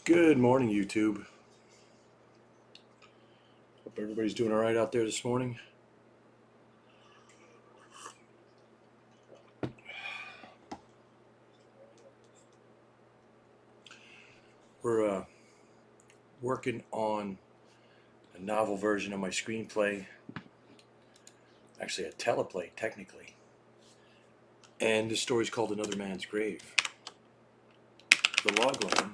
Good morning, YouTube. Hope everybody's doing all right out there this morning. We're working on a novel version of my screenplay, actually a teleplay, technically. And the story's called Another Man's Grave. The logline.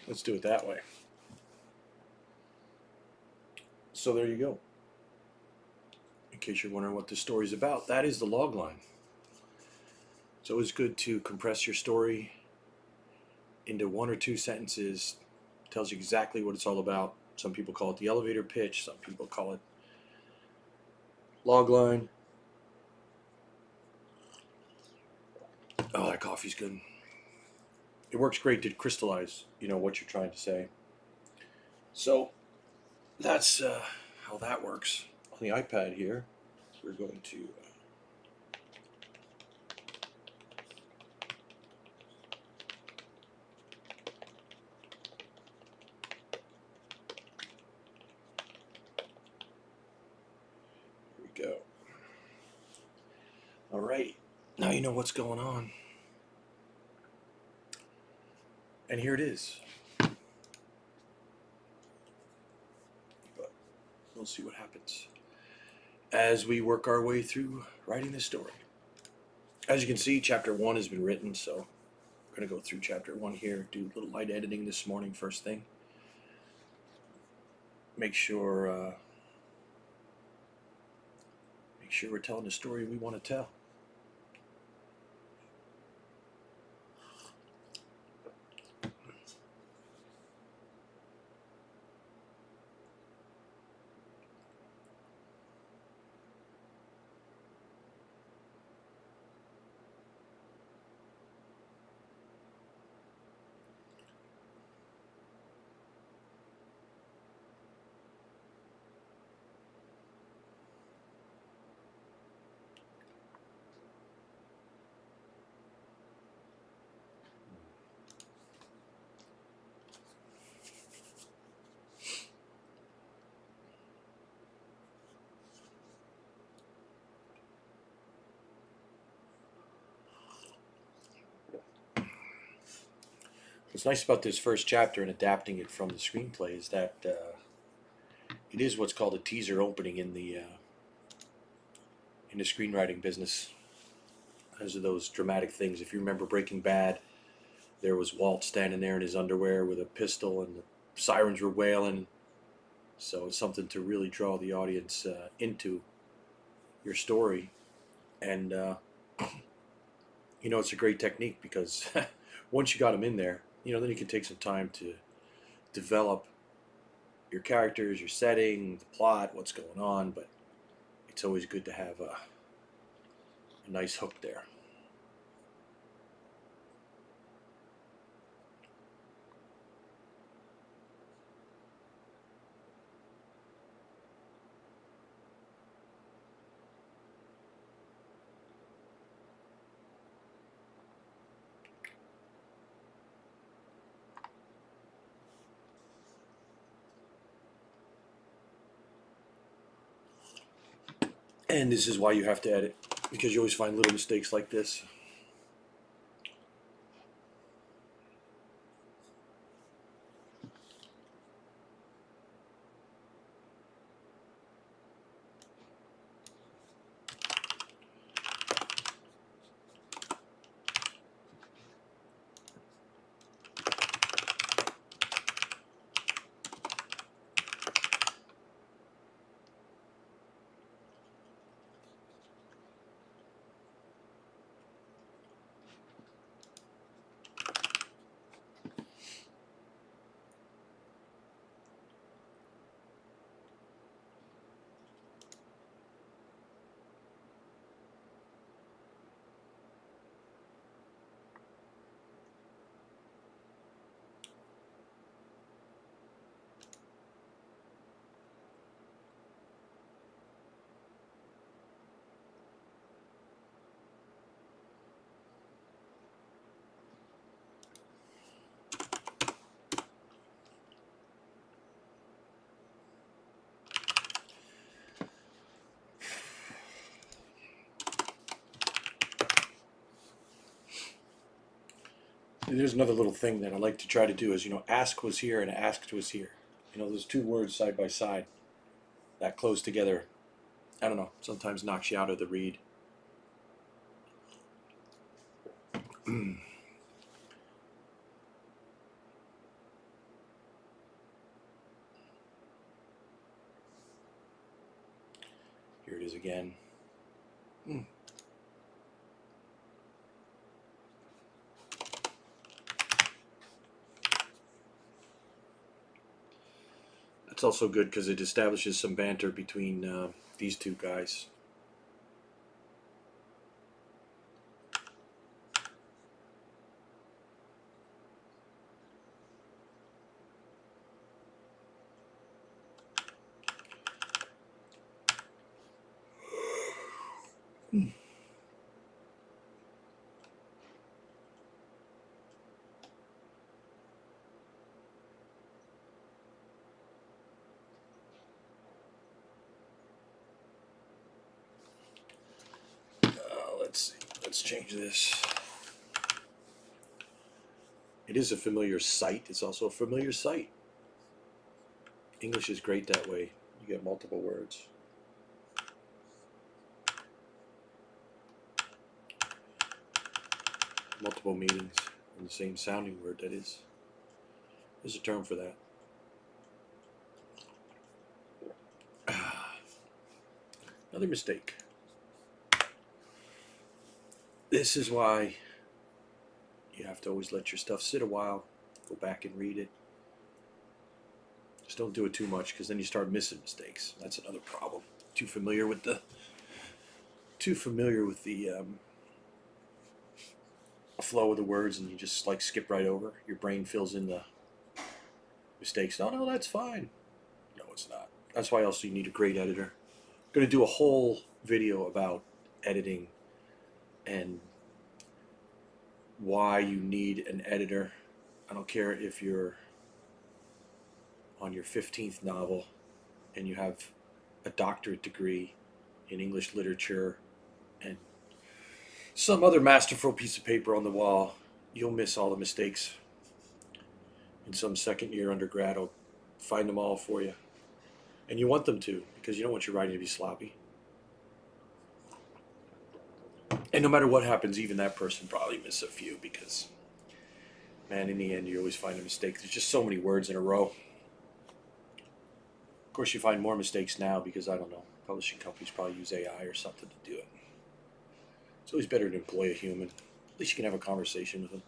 Let's do it that way. So there you go. In case you're wondering what this story's about, that is the logline. It's always good to compress your story into one or two sentences. It tells you exactly what it's all about. Some people call it the elevator pitch. Some people call it logline. Oh, that coffee's good. It works great to crystallize, what you're trying to say. So that's how that works. On the iPad here, we're going to here we go. All right, now you know what's going on. And here it is. But we'll see what happens as we work our way through writing this story. As you can see, chapter 1 has been written, so we're going to go through chapter 1 here, do a little light editing this morning first thing. Make sure we're telling the story we want to tell. What's nice about this first chapter and adapting it from the screenplay is that it is what's called a teaser opening in the screenwriting business. Those are those dramatic things. If you remember Breaking Bad, there was Walt standing there in his underwear with a pistol, and the sirens were wailing. So it's something to really draw the audience into your story, and it's a great technique because once you got them in there, then you can take some time to develop your characters, your setting, the plot, what's going on. But it's always good to have a nice hook there. And this is why you have to edit, because you always find little mistakes like this. There's another little thing that I like to try to do is, ask was here and asked was here. Those two words side by side, that close together, I don't know, sometimes knocks you out of the read. Here it is again. It's also good because it establishes some banter between these two guys. Let's see. Let's change this. It is a familiar sight. It's also a familiar sight. English is great that way. You get multiple words. Multiple meanings in the same sounding word, that is. There's a term for that. Another mistake. This is why you have to always let your stuff sit a while, go back and read it. Just don't do it too much, because then you start missing mistakes. That's another problem. Too familiar with the flow of the words, and you just like skip right over. Your brain fills in the mistakes. Oh no, that's fine. No, it's not. That's why also you need a great editor. I'm going to do a whole video about editing and why you need an editor. I don't care if you're on your 15th novel and you have a doctorate degree in English literature and some other masterful piece of paper on the wall, you'll miss all the mistakes. And some second year undergrad will find them all for you. And you want them to, because you don't want your writing to be sloppy. And no matter what happens, even that person probably miss a few, because, man, in the end, you always find a mistake. There's just so many words in a row. Of course, you find more mistakes now because, I don't know, publishing companies probably use AI or something to do it. It's always better to employ a human. At least you can have a conversation with them.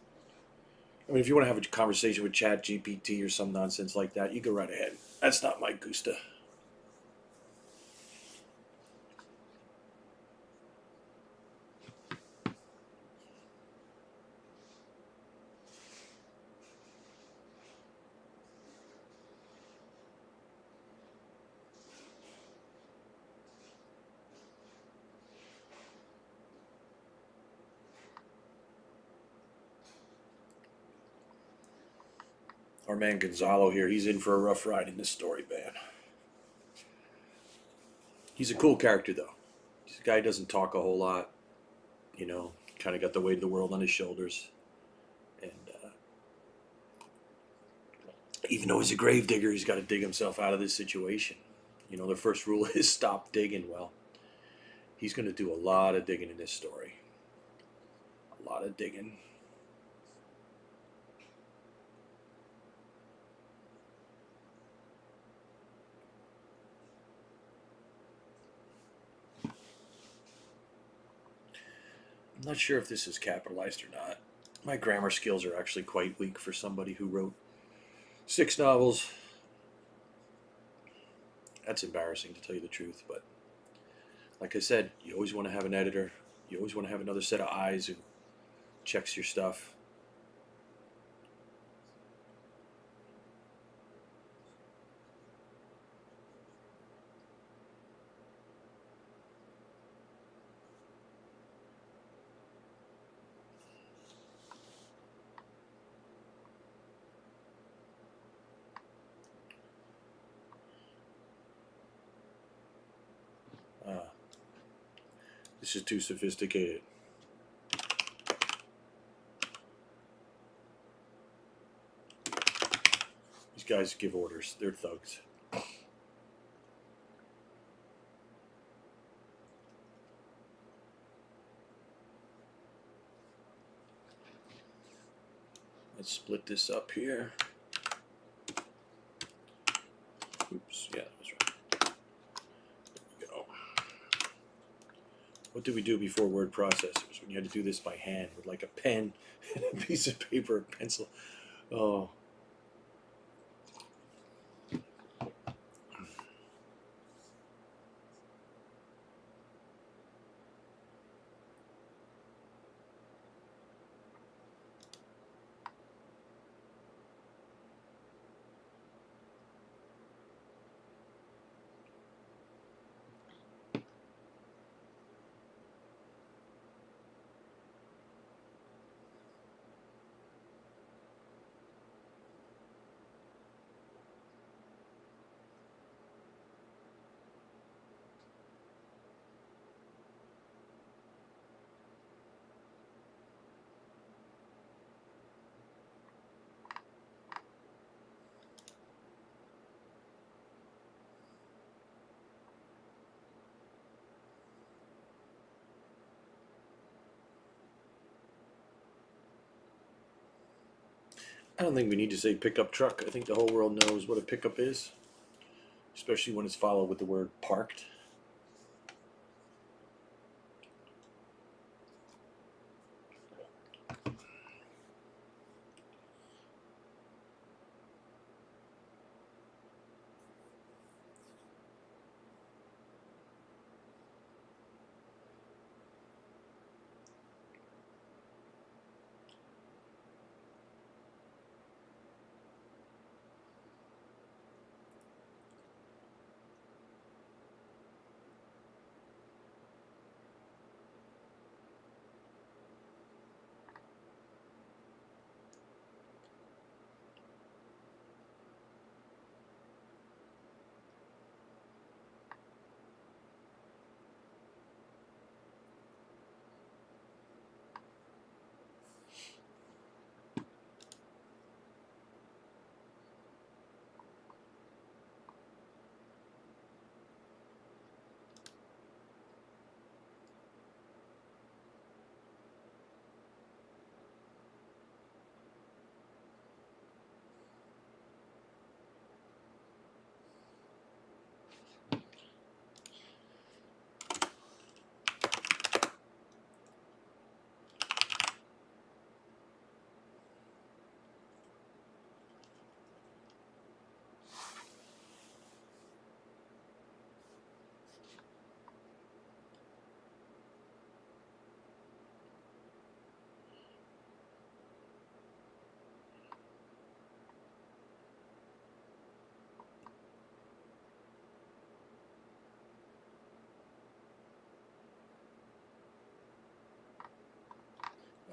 I mean, if you want to have a conversation with Chat GPT or some nonsense like that, you go right ahead. That's not my gusta. Our man Gonzalo here, he's in for a rough ride in this story, man. He's a cool character, though. This guy doesn't talk a whole lot, kind of got the weight of the world on his shoulders. And even though he's a gravedigger, he's got to dig himself out of this situation. The first rule is stop digging. Well, he's going to do a lot of digging in this story. A lot of digging. I'm not sure if this is capitalized or not. My grammar skills are actually quite weak for somebody who wrote 6 novels. That's embarrassing, to tell you the truth, but like I said, you always want to have an editor. You always want to have another set of eyes who checks your stuff. This is too sophisticated. guys give orders. They're thugs. Let's split this up here. Oops, yeah, that was right. There we go. What did we do before word processors? When you had to do this by hand with like a pen and a piece of paper, a pencil. Oh. I don't think we need to say pickup truck. I think the whole world knows what a pickup is, especially when it's followed with the word parked.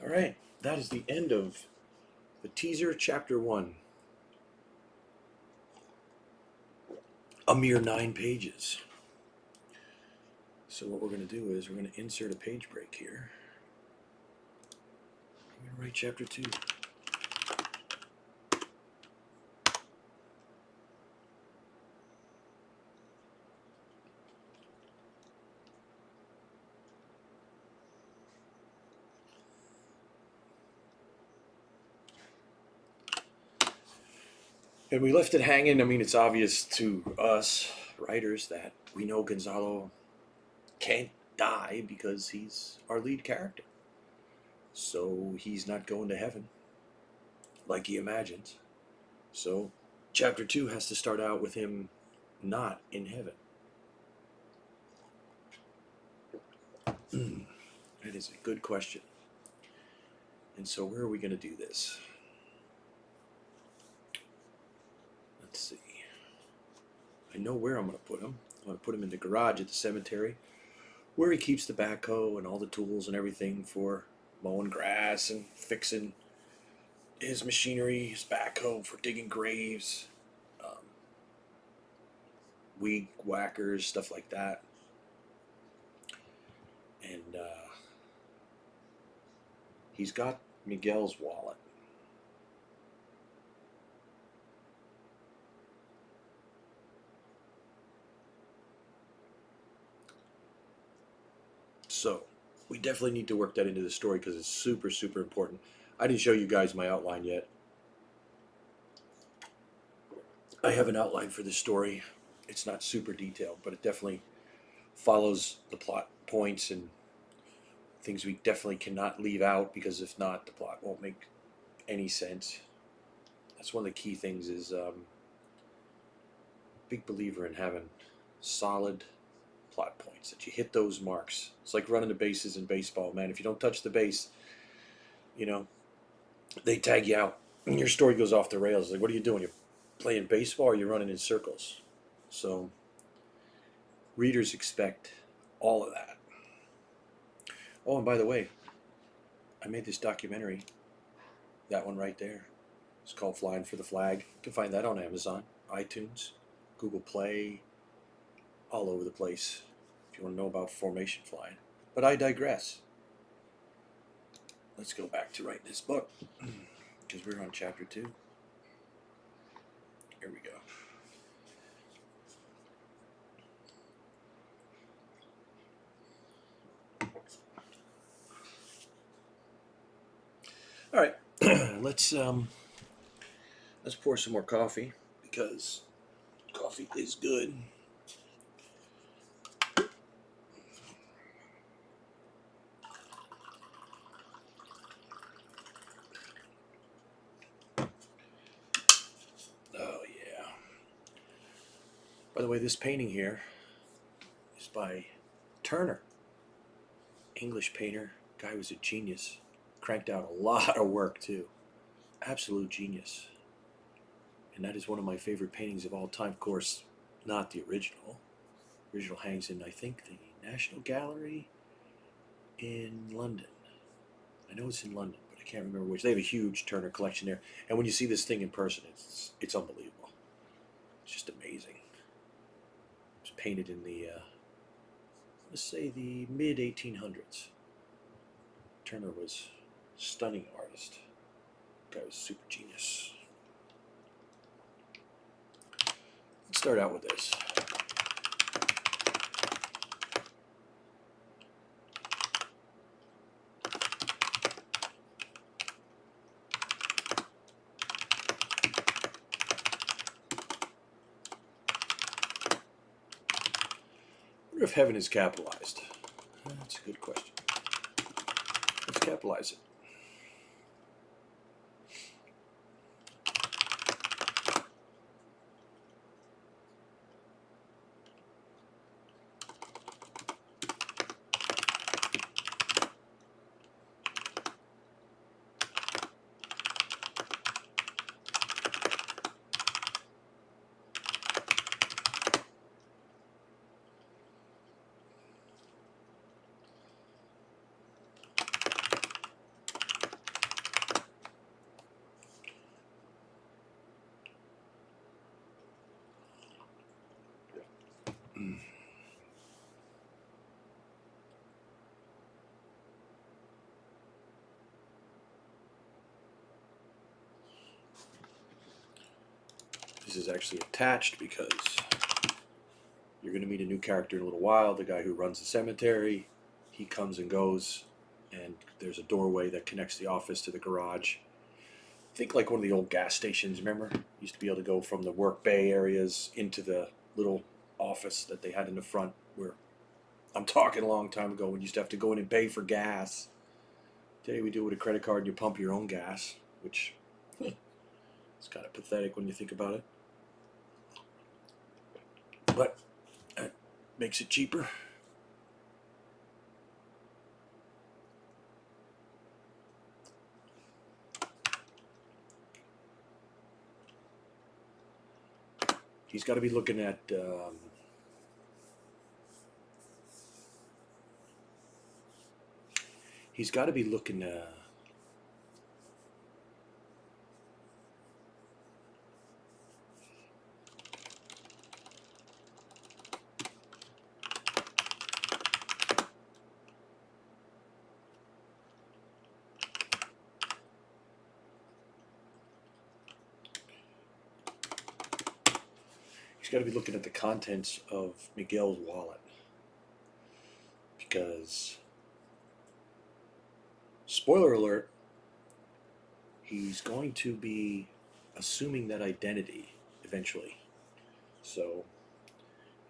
All right, that is the end of the teaser, chapter 1. A mere 9 pages. So what we're going to do is we're going to insert a page break here. I'm going to write chapter 2. And we left it hanging. I mean, it's obvious to us writers that we know Gonzalo can't die because he's our lead character. So he's not going to heaven like he imagines. So chapter 2 has to start out with him not in heaven. That is a good question. And so where are we going to do this? Let's see. I know where I'm going to put him. I'm going to put him in the garage at the cemetery, where he keeps the backhoe and all the tools and everything for mowing grass and fixing his machinery, his backhoe for digging graves, weed whackers, stuff like that. And he's got Miguel's wallet. we definitely need to work that into the story because it's super, super important. I didn't show you guys my outline yet. I have an outline for this story. It's not super detailed, but it definitely follows the plot points and things we definitely cannot leave out, because if not, the plot won't make any sense. That's one of the key things. Is big believer in having solid plot points, that you hit those marks. It's like running the bases in baseball, man. If you don't touch the base, you know, they tag you out and your story goes off the rails. Like, what are you doing? You're playing baseball, or you're running in circles. So readers expect all of that. Oh, and by the way, I made this documentary, that one right there. It's called Flying for the Flag. You can find that on Amazon, iTunes, Google Play, all over the place if you want to know about formation flying. But I digress. Let's go back to writing this book, because we're on chapter 2. Here we go. All right, let's pour some more coffee, because coffee is good. Oh yeah. By the way, this painting here is by Turner, English painter. Guy was a genius. Cranked out a lot of work too. Absolute genius. And that is one of my favorite paintings of all time. Of course, not the original. The original hangs in, I think, the National Gallery in London. I know it's in London, but I can't remember which. They have a huge Turner collection there. And when you see this thing in person, it's unbelievable. It's just amazing. It was painted in the, let's say, the mid-1800s. Turner was a stunning artist. Guy was a super genius. Let's start out with this. I wonder if heaven is capitalized. That's a good question. Let's capitalize it. This is actually attached because you're going to meet a new character in a little while. The guy who runs the cemetery. He comes and goes, and there's a doorway that connects the office to the garage. Think like one of the old gas stations, remember? Used to be able to go from the work bay areas into the little office that they had in the front, where I'm talking a long time ago when you used to have to go in and pay for gas. Today we do it with a credit card and you pump your own gas, which is kind of pathetic when you think about it. But that makes it cheaper. He's got to be looking at he's got to be looking he's got to be looking at the contents of Miguel's wallet, because spoiler alert, he's going to be assuming that identity eventually. So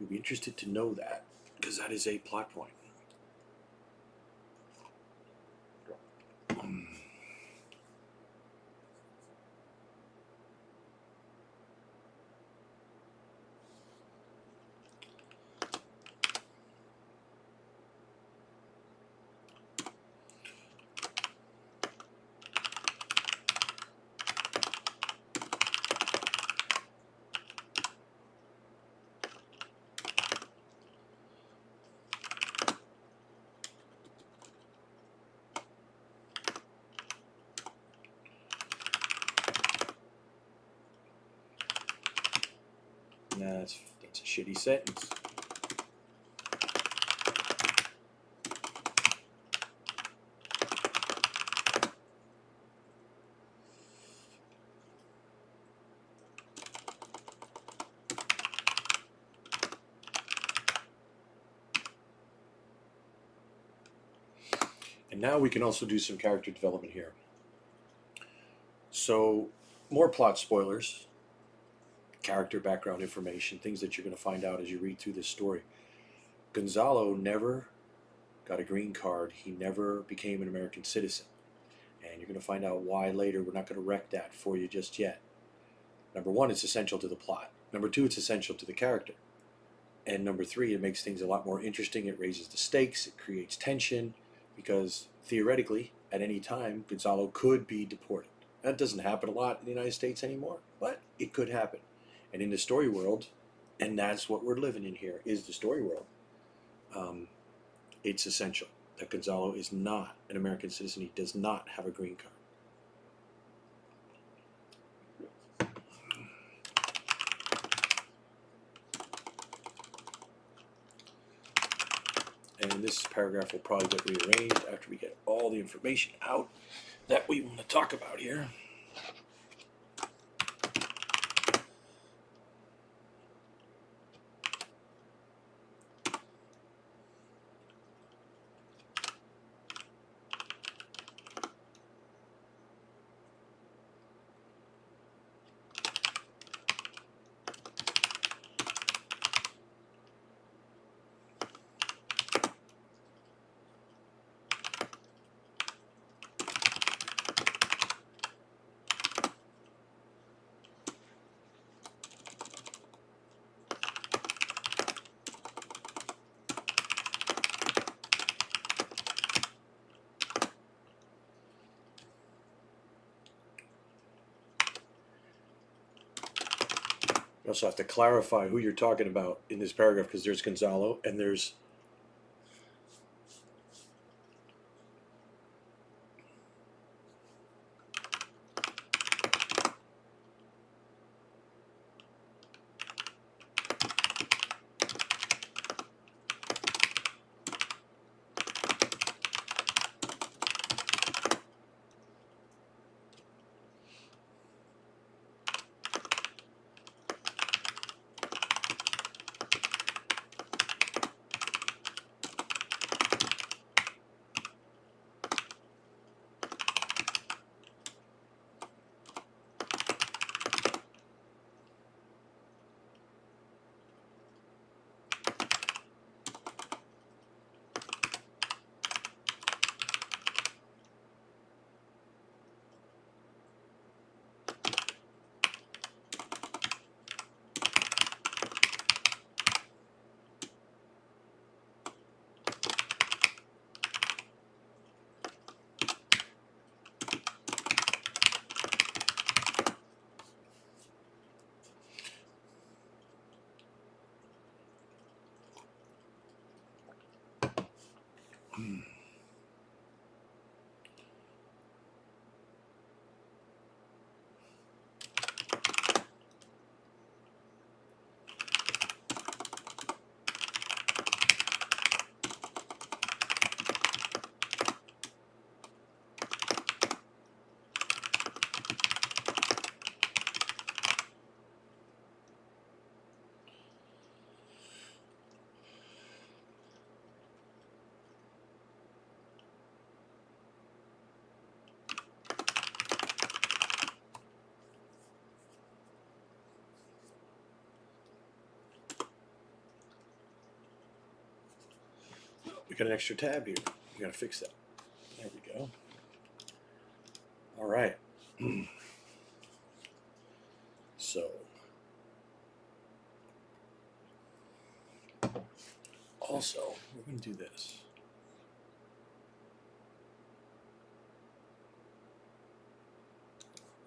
you'll be interested to know that, because that is a plot point. That's a shitty sentence. And now we can also do some character development here. So, more plot spoilers, character background information, things that you're going to find out as you read through this story. Gonzalo never got a green card. He never became an American citizen. And you're going to find out why later. We're not going to wreck that for you just yet. Number one, it's essential to the plot. Number two, it's essential to the character. And number three, it makes things a lot more interesting. It raises the stakes. It creates tension. Because theoretically, at any time, Gonzalo could be deported. That doesn't happen a lot in the United States anymore, but it could happen. And in the story world, and that's what we're living in here, is the story world. It's essential that Gonzalo is not an American citizen. He does not have a green card. And this paragraph will probably get rearranged after we get all the information out that we want to talk about here. You also have to clarify who you're talking about in this paragraph, because there's Gonzalo and there's We got an extra tab here. We got to fix that. There we go. All right. So, also, we're going to do this.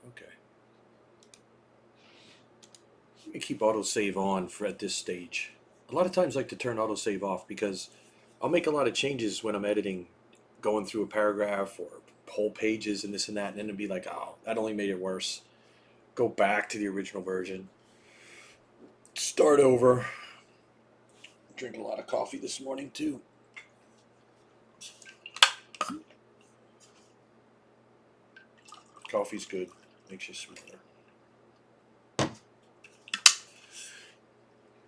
Okay. Let me keep autosave on for at this stage. A lot of times I like to turn autosave off because I'll make a lot of changes when I'm editing, going through a paragraph or whole pages and this and that, and then it'll be like, oh, that only made it worse. Go back to the original version. Start over. Drink a lot of coffee this morning too. Coffee's good. Makes you smarter.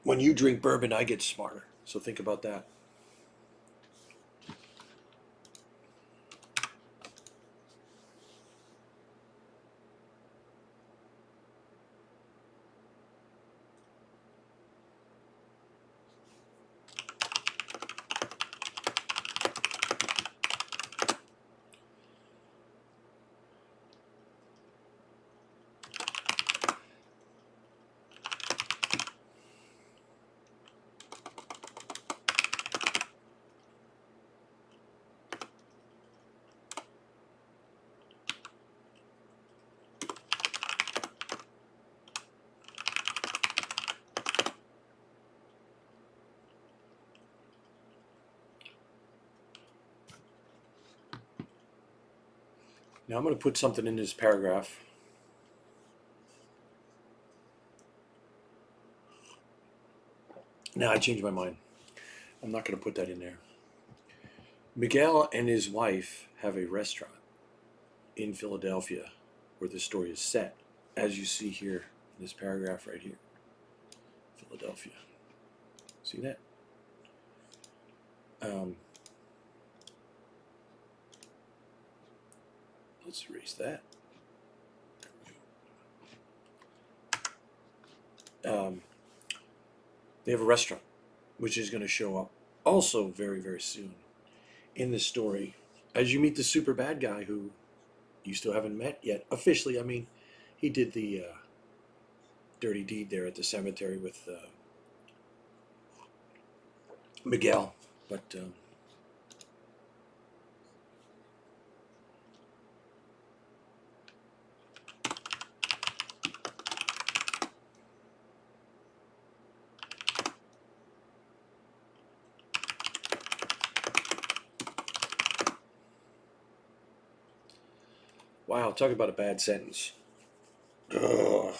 When you drink bourbon, I get smarter. So think about that. Now I'm going to put something in this paragraph. Now I changed my mind. I'm not going to put that in there. Miguel and his wife have a restaurant in Philadelphia where the story is set, as you see here in this paragraph right here. Philadelphia. See that? Let's erase that. They have a restaurant, which is going to show up also very, very soon in this story. As you meet the super bad guy who you still haven't met yet, officially. I mean, he did the dirty deed there at the cemetery with Miguel, but wow, talk about a bad sentence. Ugh.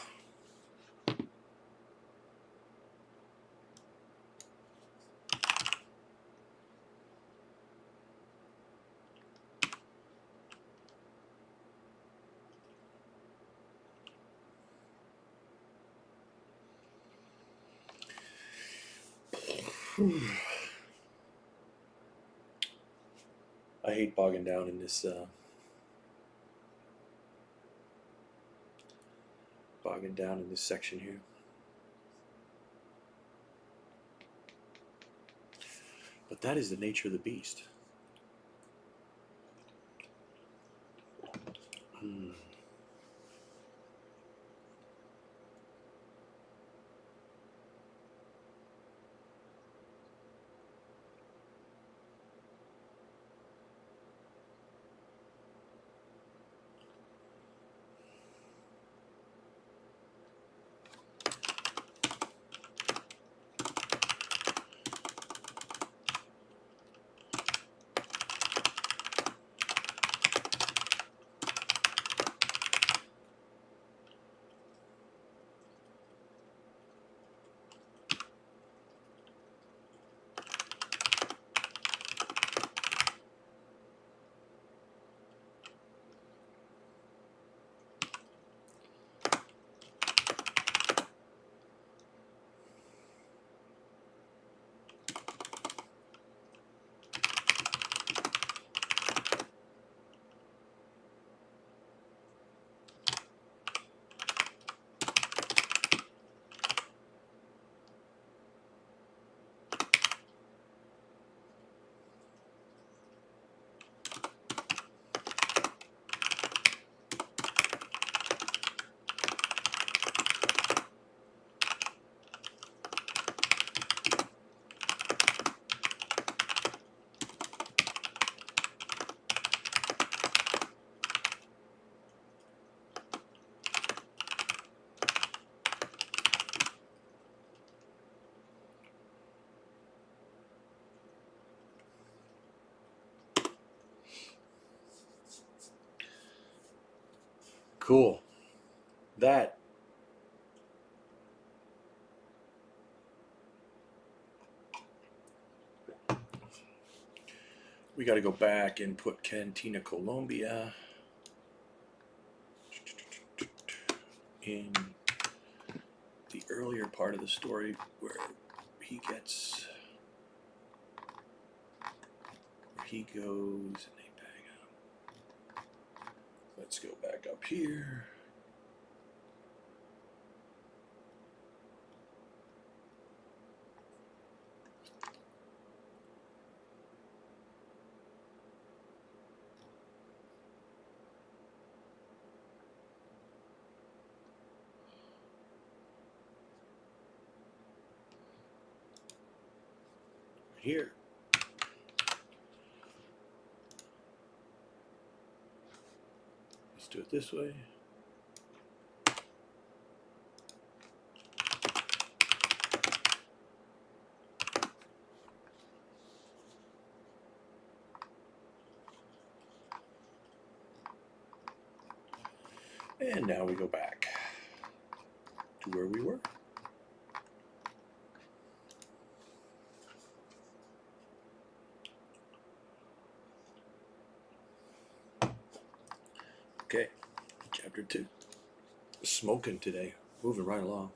I hate bogging down in this section here. But that is the nature of the beast. Cool. That we got to go back and put Cantina Colombia in the earlier part of the story where he gets, where he goes and they bang up. Let's go back up here. Here. Let's do it this way. And now we go back to where we were. Okay, chapter 2. Smoking today, moving right along.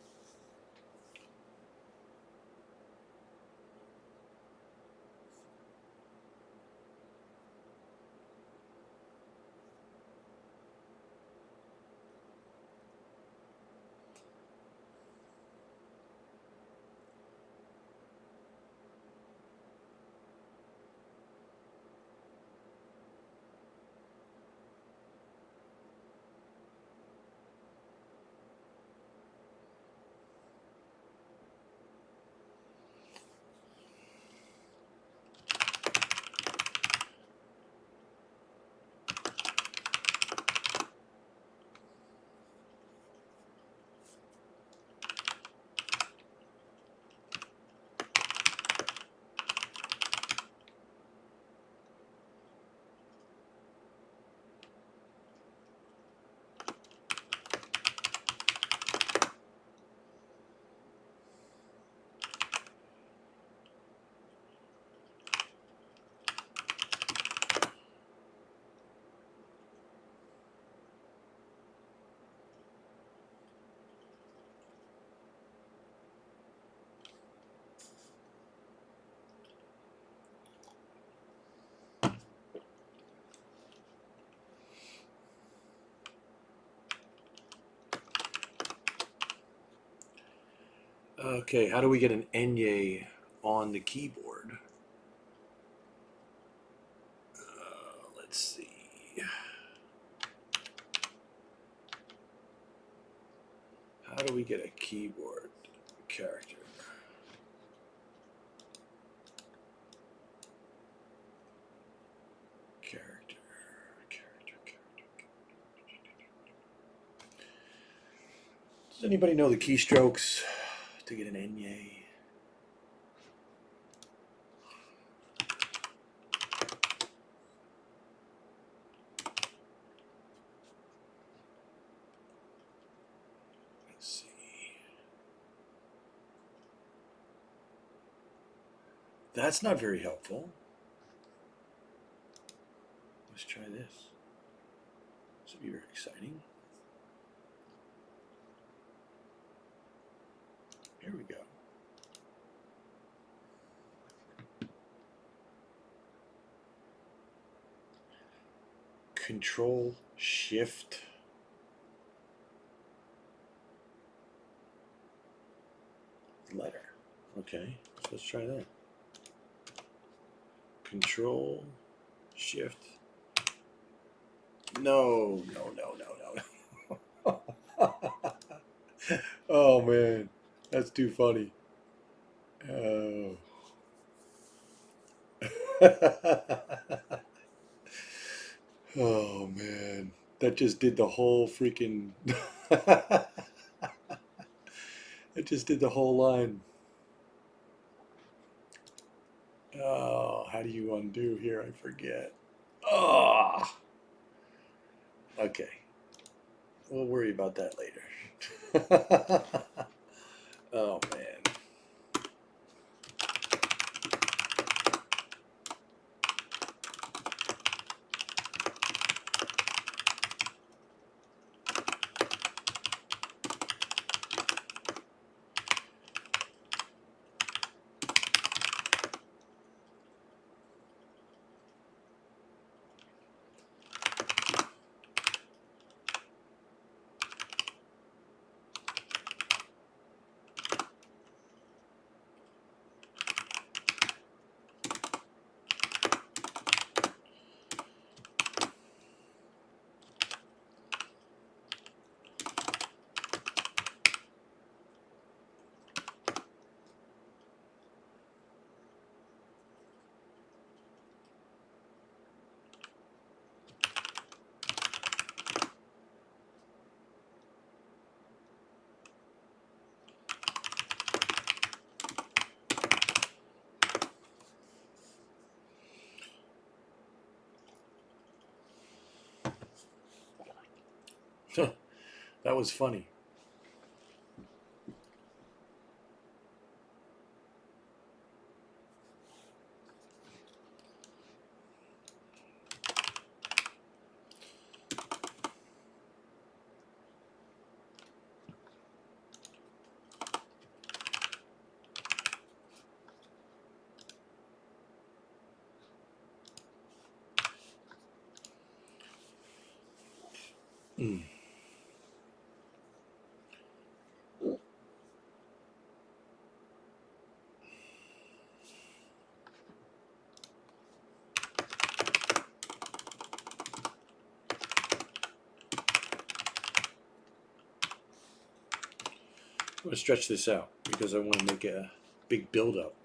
Okay, how do we get an enye on the keyboard? Let's see. How do we get a keyboard character? Character. Does anybody know the keystrokes to get an enye? Let's see. That's not very helpful. Let's try this. This will be very exciting. Here we go. Control Shift letter. Okay, so let's try that. Control Shift. No. Oh man, that's too funny. Oh. Oh man, that just did the whole freaking. It just did the whole line. Oh, how do you undo here? I forget. Oh. Okay. We'll worry about that later. Oh man. That was funny. Mm. I'm going to stretch this out because I want to make a big build-up.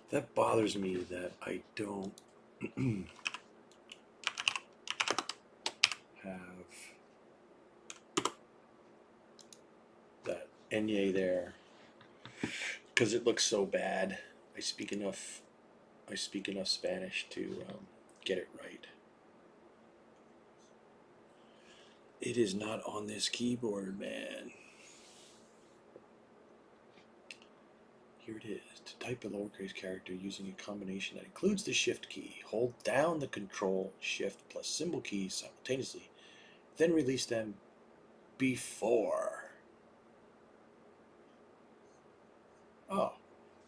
That bothers me that I don't have that enye there because it looks so bad. I speak enough Spanish to get it right. It is not on this keyboard, man. Here it is. To type a lowercase character using a combination that includes the shift key, hold down the control, shift plus symbol keys simultaneously, then release them before. Oh,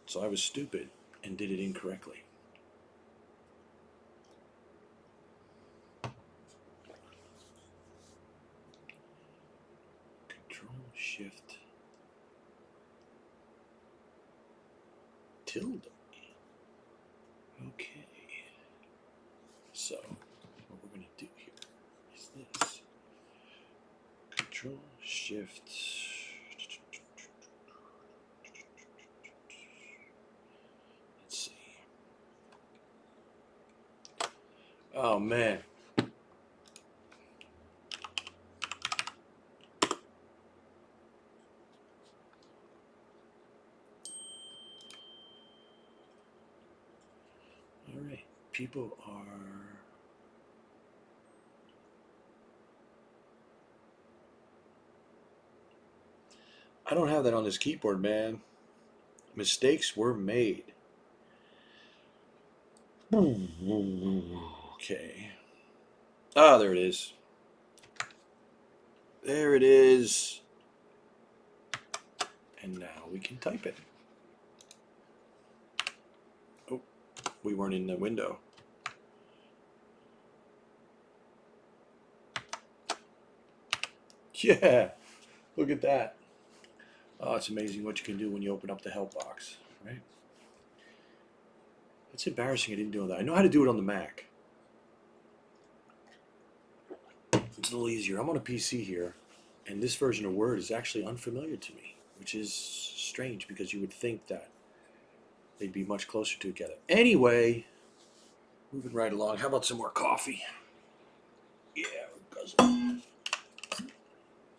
so I was stupid and did it incorrectly. Control shift tilde. Okay. So what we're going to do here is this. Control shift. Let's see. Oh man. All right. People are. I don't have that on this keyboard, man. Mistakes were made. Okay. Ah, there it is. There it is. And now we can type it. Oh, we weren't in the window. Yeah, look at that. Oh, it's amazing what you can do when you open up the help box, right? It's embarrassing I didn't do that. I know how to do it on the Mac. It's a little easier. I'm on a PC here, and this version of Word is actually unfamiliar to me, which is strange because you would think that they'd be much closer together. Anyway, moving right along. How about some more coffee? Yeah, we're guzzling.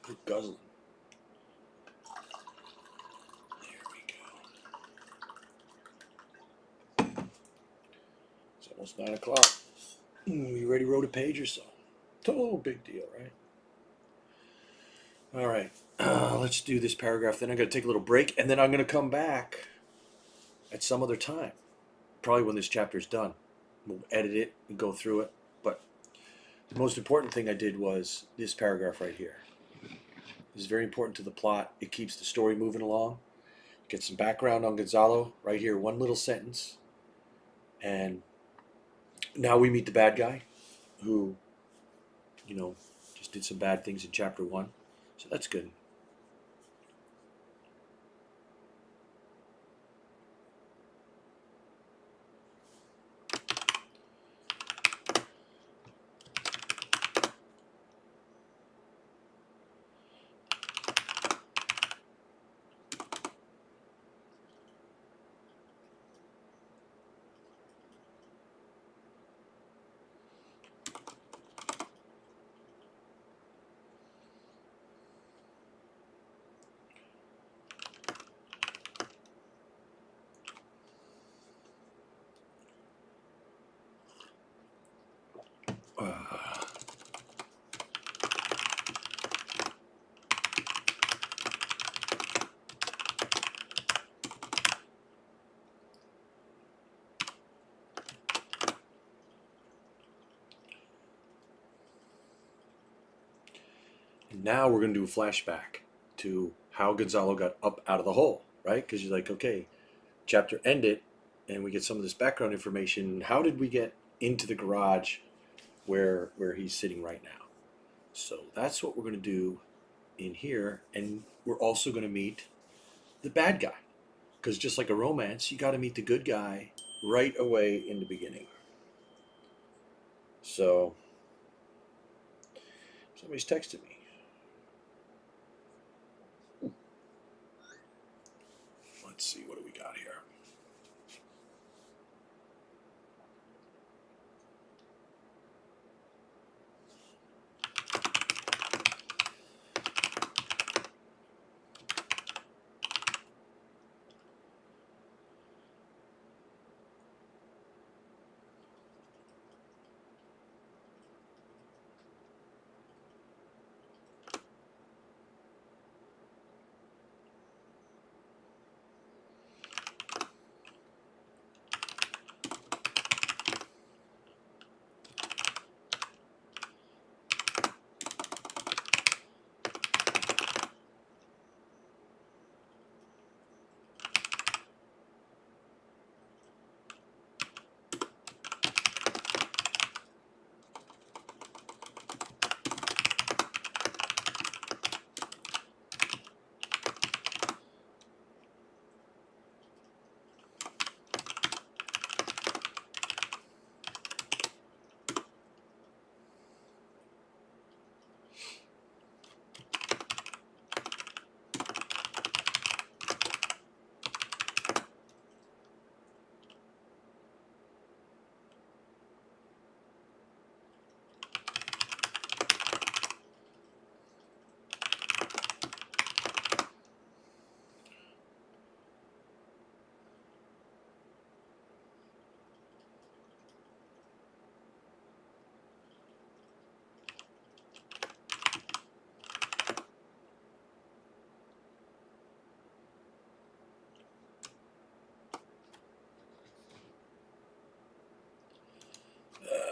We're guzzling. Almost 9 o'clock. We already wrote a page or so. Oh, big deal, right? All right. Let's do this paragraph. Then I'm going to take a little break, and then I'm going to come back at some other time. Probably when this chapter is done. We'll edit it and go through it. But the most important thing I did was this paragraph right here. This is very important to the plot. It keeps the story moving along. Get some background on Gonzalo right here. One little sentence. And now we meet the bad guy who, just did some bad things in chapter 1. So that's good. And now we're going to do a flashback to how Gonzalo got up out of the hole, right? Because you're like, okay, chapter ended, and we get some of this background information. How did we get into the garage where he's sitting right now? So that's what we're going to do in here, and we're also going to meet the bad guy, because just like a romance, you got to meet the good guy right away in the beginning. So somebody's texted me. Let's see, what do we got here?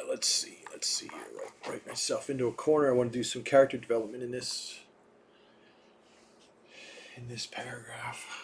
Let's see here. Write myself into a corner. I want to do some character development in this paragraph.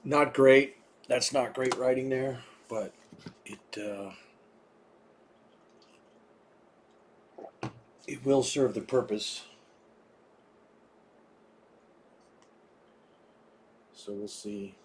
Not great. That's not great writing there, but it will serve the purpose. So we'll see.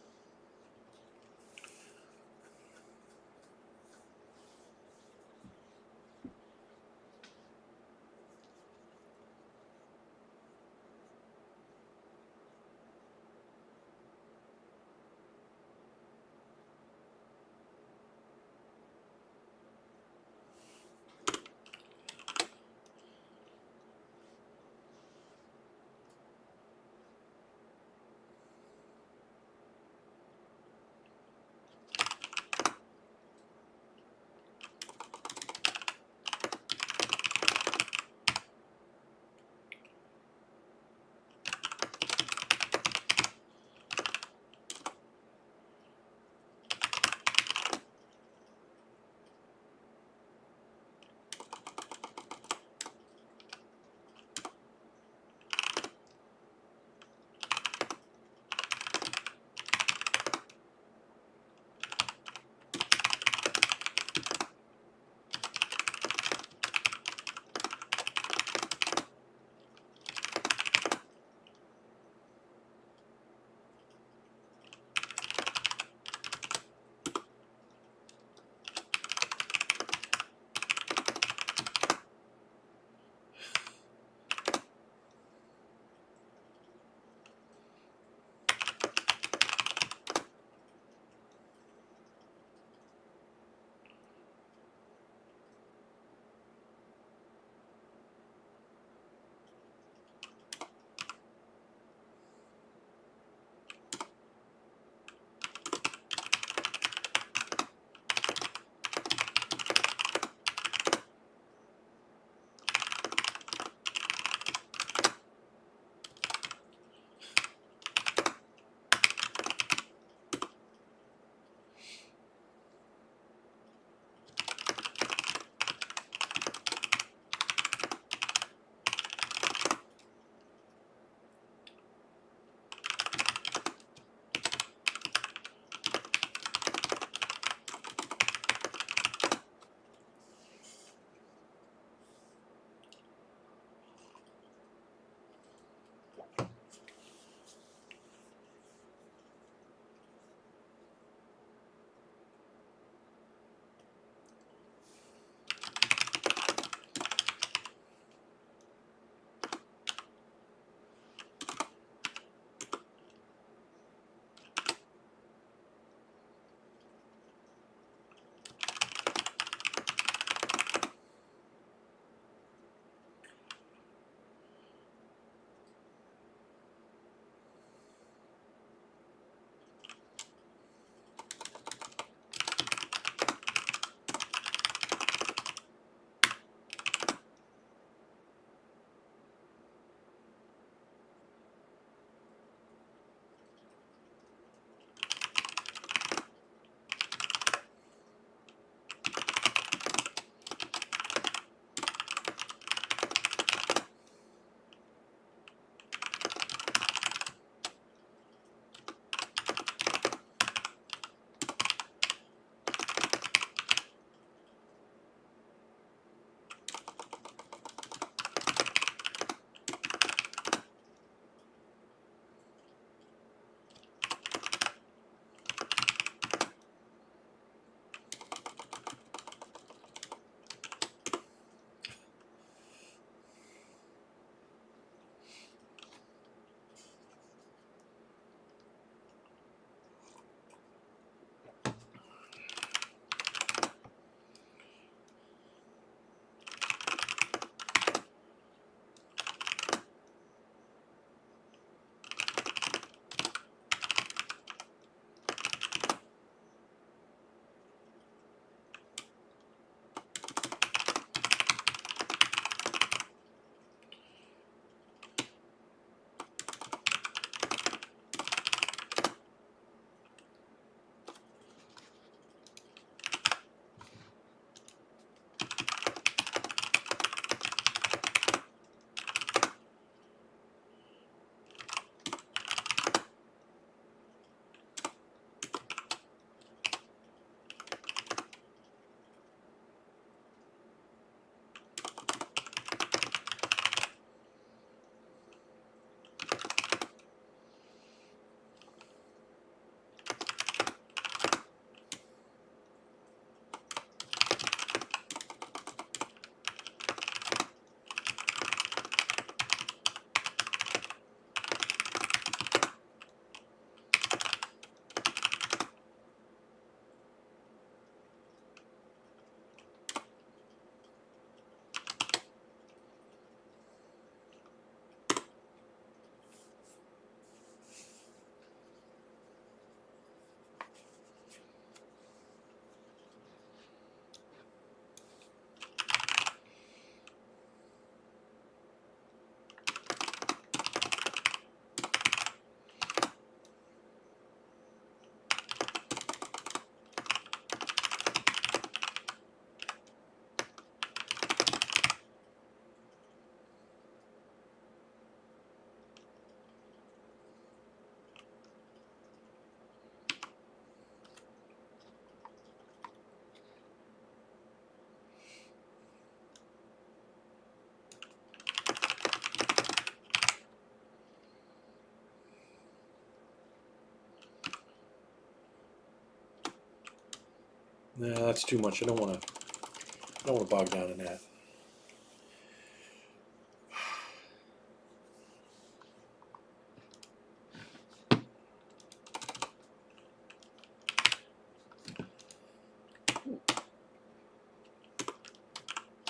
Nah, that's too much. I don't want to bog down in that.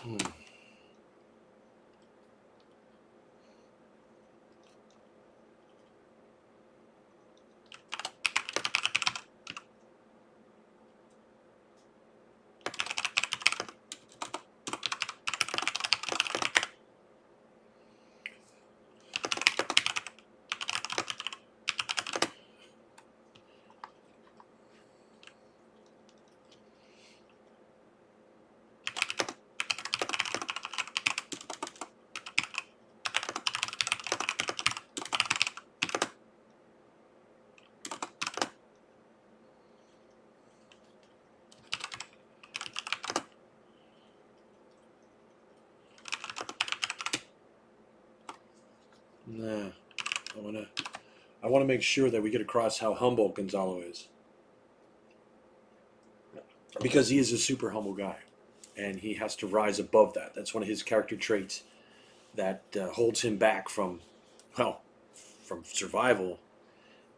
Hmm. Nah, I want to make sure that we get across how humble Gonzalo is, because he is a super humble guy, and he has to rise above that. That's one of his character traits that holds him back from, well, from survival,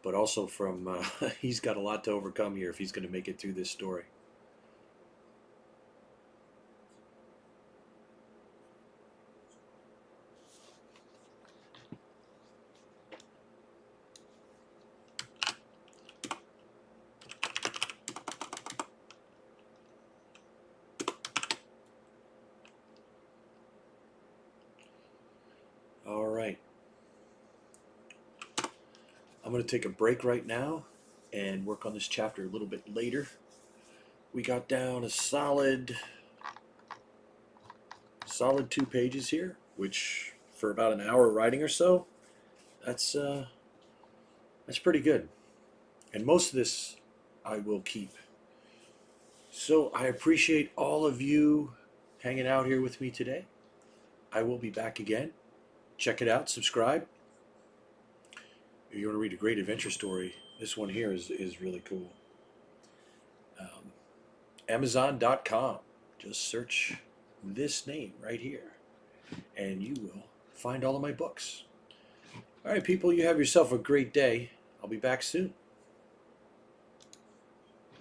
but also from he's got a lot to overcome here if he's going to make it through this story. All right. I'm going to take a break right now and work on this chapter a little bit later. We got down a solid 2 pages here, which for about an hour writing or so, that's pretty good. And most of this I will keep. So I appreciate all of you hanging out here with me today. I will be back again. Check it out, subscribe. If you want to read a great adventure story, this one here is really cool. Amazon.com. Just search this name right here, and you will find all of my books. All right, people, you have yourself a great day. I'll be back soon.